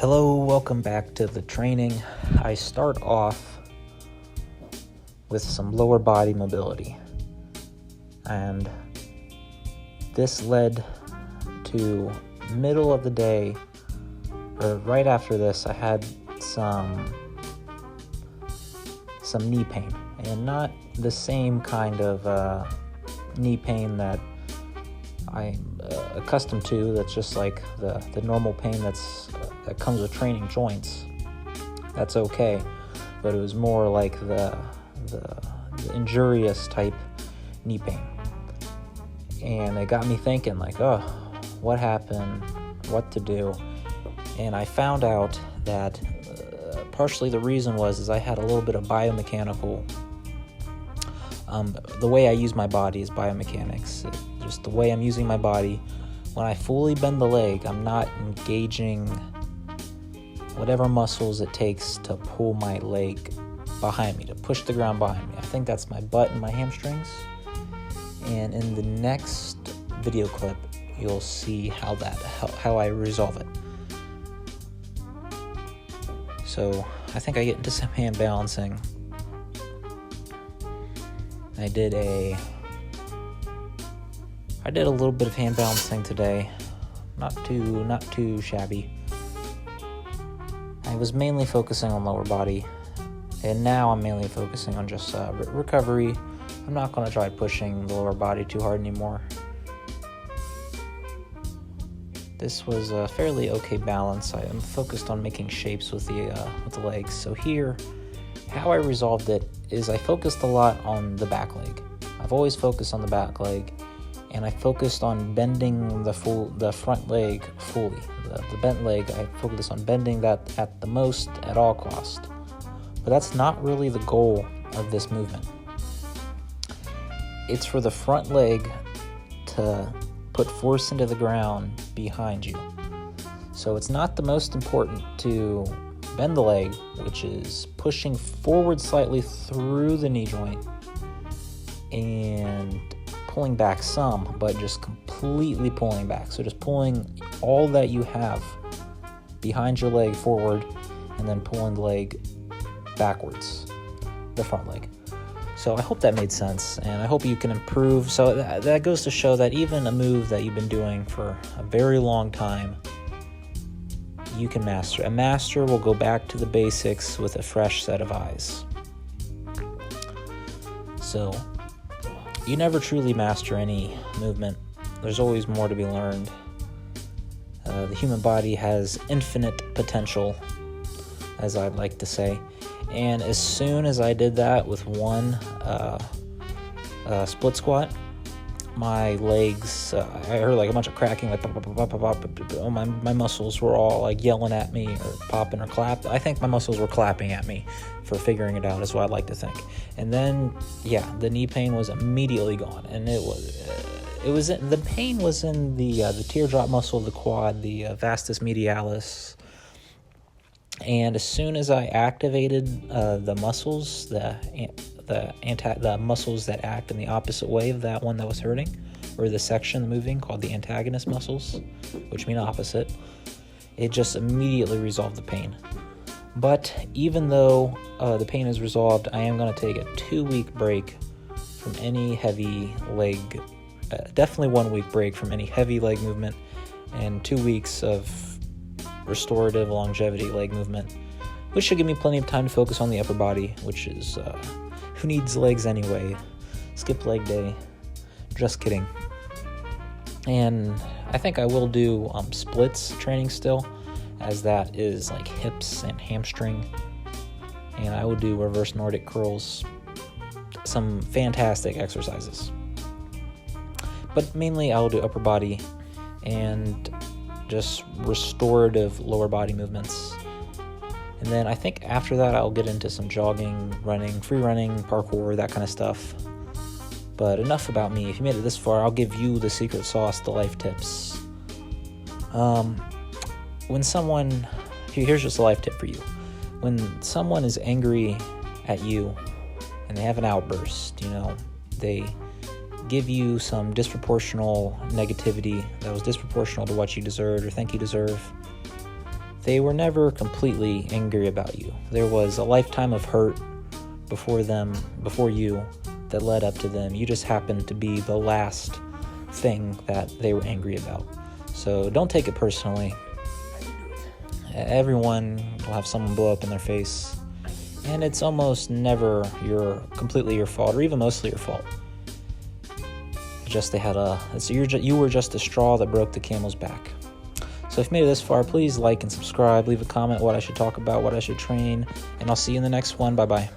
Hello, welcome back to the training. I start off with some lower body mobility, and this led to middle of the day, or right after this, I had some knee pain, and not the same kind of knee pain that I'm accustomed to. That's just like the normal pain that comes with training joints. That's okay, but it was more like the injurious type knee pain, and it got me thinking, like, what happened, what to do. And I found out that partially the reason was I had a little bit of biomechanical. The way I use my body is biomechanics. Just the way I'm using my body. When I fully bend the leg, I'm not engaging whatever muscles it takes to pull my leg behind me, to push the ground behind me. I think that's my butt and my hamstrings. And in the next video clip, you'll see how I resolve it. So I think I get into some hand balancing. I did a little bit of hand balancing today, not too shabby. I was mainly focusing on lower body, and now I'm mainly focusing on just recovery. I'm not going to try pushing the lower body too hard anymore. This was a fairly okay balance. I am focused on making shapes with the legs. So here, how I resolved it is I focused a lot on the back leg. I've always focused on the back leg, and I focused on bending the front leg fully. The bent leg, I focused on bending that at the most at all cost. But that's not really the goal of this movement. It's for the front leg to put force into the ground behind you. So it's not the most important to bend the leg, which is pushing forward slightly through the knee joint and pulling back some, but just completely pulling back. So just pulling all that you have behind your leg forward, and then pulling the leg backwards, the front leg. So I hope that made sense, and I hope you can improve. So that goes to show that even a move that you've been doing for a very long time, you can master. A master will go back to the basics with a fresh set of eyes. So you never truly master any movement. There's always more to be learned. The human body has infinite potential, as I'd like to say. And as soon as I did that with one split squat, my legs, I heard like a bunch of cracking, like pop, pop, pop, pop, pop. My muscles were all like yelling at me or popping or clapping. I think my muscles were clapping at me for figuring it out, is what I'd like to think. And then, the knee pain was immediately gone, and the pain was in the teardrop muscle of the quad, the vastus medialis. And as soon as I activated the muscles, the muscles that act in the opposite way of that one that was hurting, or the section moving called the antagonist muscles, which mean opposite, it just immediately resolved the pain. But even though the pain is resolved, I am going to take a 2-week break from any heavy leg, definitely 1 week break from any heavy leg movement, and 2 weeks of restorative longevity leg movement, which should give me plenty of time to focus on the upper body, which is who needs legs anyway? Skip leg day. Just kidding. And I think I will do splits training still, as that is like hips and hamstring. And I will do reverse Nordic curls. Some fantastic exercises. But mainly I will do upper body and just restorative lower body movements. And then I think after that I'll get into some jogging, running, free running, parkour, that kind of stuff. But enough about me. If you made it this far, I'll give you the secret sauce, the life tips. Here's just a life tip for you. When someone is angry at you and they have an outburst, they give you some disproportional negativity that was disproportional to what you deserved or think you deserve, they were never completely angry about you. There was a lifetime of hurt before you, that led up to them. You just happened to be the last thing that they were angry about. So don't take it personally. Everyone will have someone blow up in their face, and it's almost never completely your fault, or even mostly your fault. Just you were just the straw that broke the camel's back. So if you made it this far, please like and subscribe, leave a comment what I should talk about, what I should train, and I'll see you in the next one. Bye-bye.